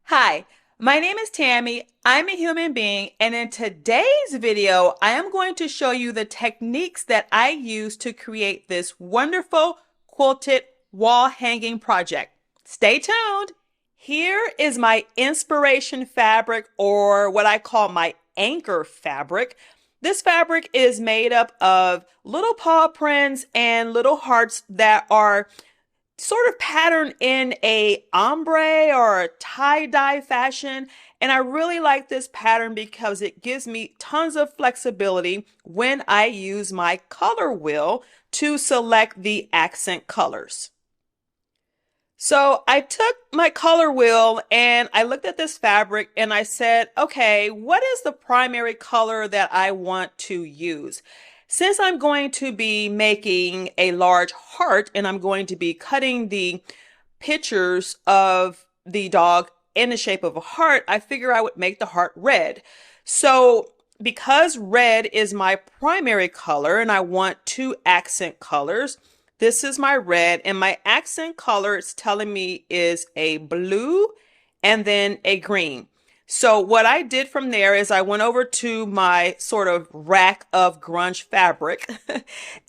Hi, my name is Tammy. I'm a human being, and in today's video, I am going to show you the techniques that I use to create this wonderful quilted wall hanging project. Stay tuned. Here is my inspiration fabric, or what I call my anchor fabric. This fabric is made up of little paw prints and little hearts that are sort of patterned in a ombre or a tie-dye fashion. And I really like this pattern because it gives me tons of flexibility when I use my color wheel to select the accent colors. So I took my color wheel and I looked at this fabric and I said, okay, what is the primary color that I want to use? Since I'm going to be making a large heart and I'm going to be cutting the pictures of the dog in the shape of a heart, I figure I would make the heart red. So because red is my primary color and I want two accent colors, this is my red, and my accent color it's telling me is a blue and then a green. So what I did from there is I went over to my sort of rack of grunge fabric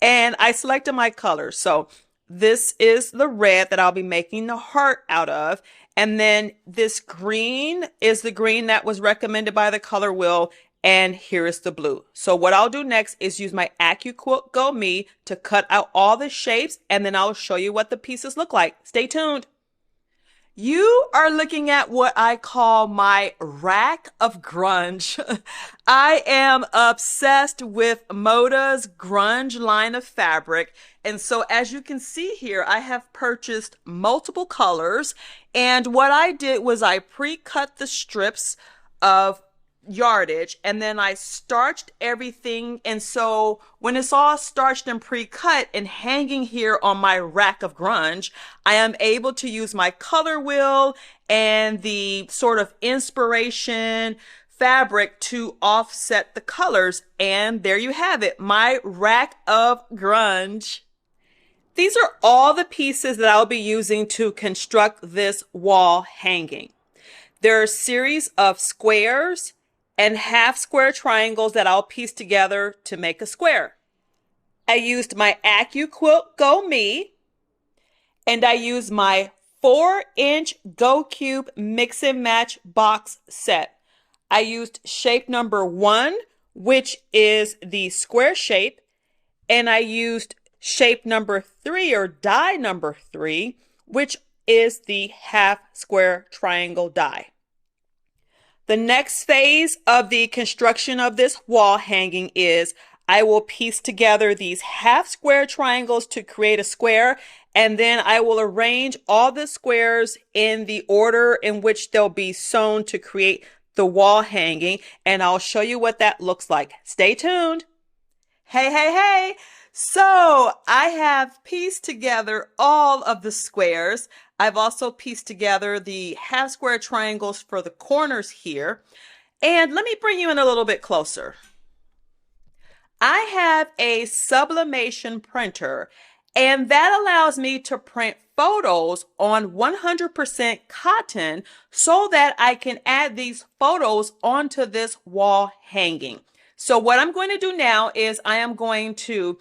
and I selected my colors. So this is the red that I'll be making the heart out of. And then this green is the green that was recommended by the color wheel. And here is the blue. So what I'll do next is use my AccuQuilt Go Me to cut out all the shapes, and then I'll show you what the pieces look like. Stay tuned. You are looking at what I call my rack of grunge. I am obsessed with Moda's grunge line of fabric. And so as you can see here, I have purchased multiple colors. And what I did was I pre-cut the strips of yardage and then I starched everything, and so when it's all starched and pre-cut and hanging here on my rack of grunge, I am able to use my color wheel and the sort of inspiration fabric to offset the colors, and there you have it, my rack of grunge. These are all the pieces that I'll be using to construct this wall hanging. There are a series of squares and half square triangles that I'll piece together to make a square. I used my AccuQuilt Go Me, and I used my 4-inch Go Cube Mix and Match box set. I used shape number 1, which is the square shape, and I used shape number 3 or die number 3, which is the half square triangle die. The next phase of the construction of this wall hanging is I will piece together these half square triangles to create a square, and then I will arrange all the squares in the order in which they'll be sewn to create the wall hanging, and I'll show you what that looks like. Stay tuned. Hey, hey, hey! So I have pieced together all of the squares. I've also pieced together the half square triangles for the corners here. And let me bring you in a little bit closer. I have a sublimation printer, and that allows me to print photos on 100% cotton so that I can add these photos onto this wall hanging. So what I'm going to do now is I am going to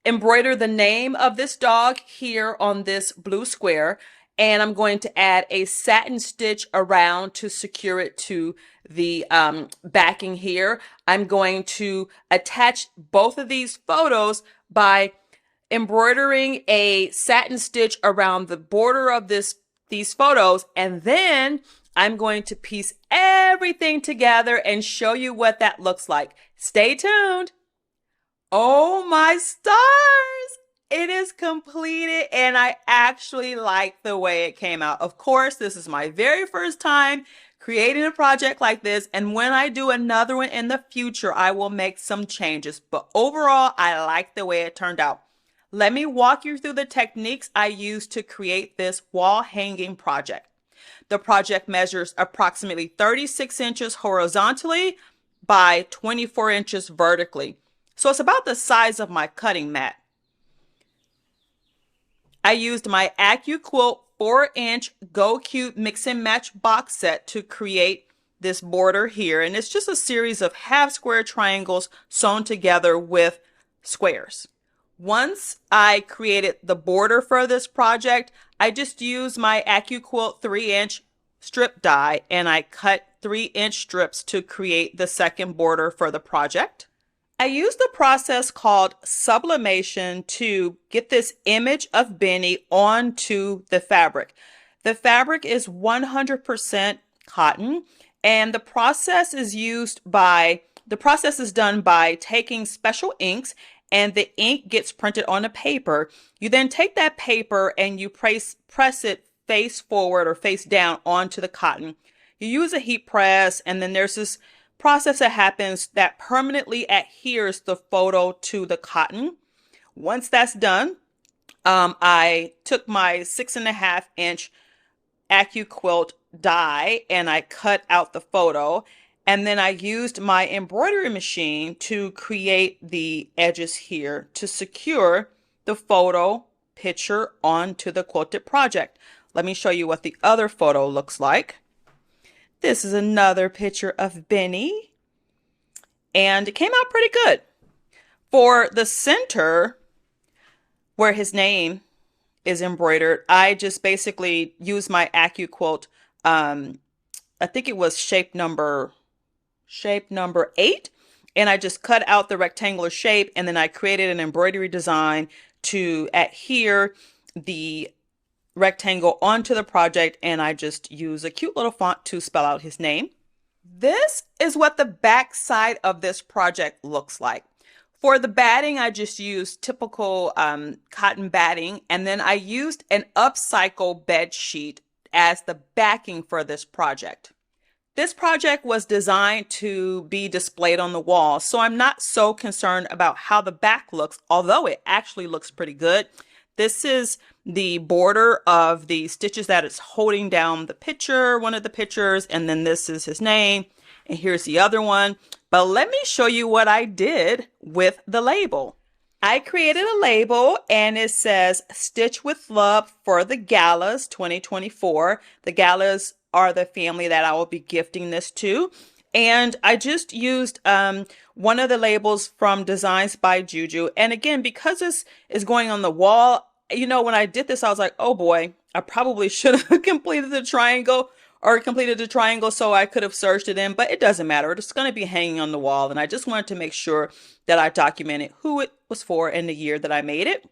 embroider the name of this dog here on this blue square, and I'm going to add a satin stitch around to secure it to the backing here. I'm going to attach both of these photos by embroidering a satin stitch around the border of these photos, and then I'm going to piece everything together and show you what that looks like. Stay tuned. Oh my stars! It is completed and I actually like the way it came out. Of course, this is my very first time creating a project like this, and when I do another one in the future, I will make some changes. But overall, I like the way it turned out. Let me walk you through the techniques I used to create this wall hanging project. The project measures approximately 36 inches horizontally by 24 inches vertically. So it's about the size of my cutting mat. I used my AccuQuilt 4-inch Go Cute Mix and Match box set to create this border here. And it's just a series of half square triangles sewn together with squares. Once I created the border for this project, I just used my AccuQuilt 3-inch strip die and I cut 3-inch strips to create the second border for the project. I used the process called sublimation to get this image of Benny onto the fabric. The fabric is 100% cotton, and the process is done by taking special inks, and the ink gets printed on the paper. You then take that paper and you press it face forward or face down onto the cotton. You use a heat press, and then there's this process that happens that permanently adheres the photo to the cotton. Once that's done, I took my 6.5-inch AccuQuilt die and I cut out the photo, and then I used my embroidery machine to create the edges here to secure the photo picture onto the quilted project. Let me show you what the other photo looks like. This is another picture of Benny, and it came out pretty good. For the center, where his name is embroidered, I just basically used my AccuQuilt, I think it was shape number 8, and I just cut out the rectangular shape, and then I created an embroidery design to adhere the rectangle onto the project, and I just use a cute little font to spell out his name. This is what the back side of this project looks like. For the batting, I just used typical cotton batting, and then I used an upcycle bed sheet as the backing for this project. This project was designed to be displayed on the wall, so I'm not so concerned about how the back looks, although it actually looks pretty good. This is the border of the stitches that is holding down the picture, one of the pictures, and then this is his name, and here's the other one. But let me show you what I did with the label. I created a label, and it says Stitch with Love for the Galas 2024. The Galas are the family that I will be gifting this to. And I just used one of the labels from Designs by Juju. And again, because this is going on the wall, you know, when I did this, I was like, oh boy, I probably should have completed the triangle so I could have serged it in, but it doesn't matter. It's going to be hanging on the wall. And I just wanted to make sure that I documented who it was for and the year that I made it.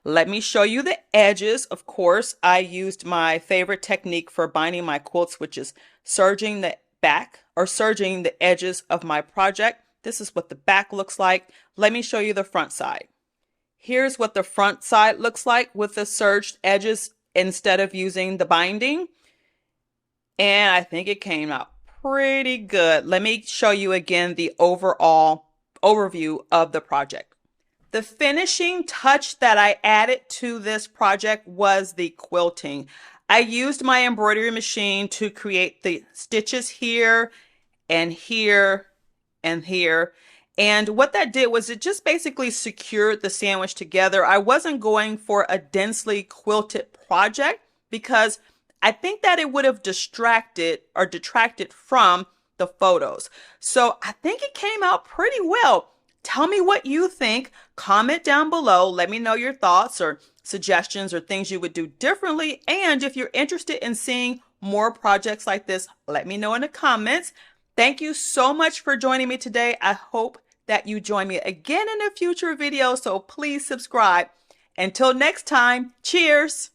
Let me show you the edges. Of course, I used my favorite technique for binding my quilts, which is serging the back or serging the edges of my project. This is what the back looks like. Let me show you the front side. Here's what the front side looks like with the serged edges instead of using the binding. And I think it came out pretty good. Let me show you again the overall overview of the project. The finishing touch that I added to this project was the quilting. I used my embroidery machine to create the stitches here and here and here. And what that did was it just basically secured the sandwich together. I wasn't going for a densely quilted project because I think that it would have distracted or detracted from the photos. So I think it came out pretty well. Tell me what you think. Comment down below. Let me know your thoughts or suggestions or things you would do differently. And if you're interested in seeing more projects like this, let me know in the comments. Thank you so much for joining me today. I hope that you join me again in a future video, so please subscribe. Until next time, cheers!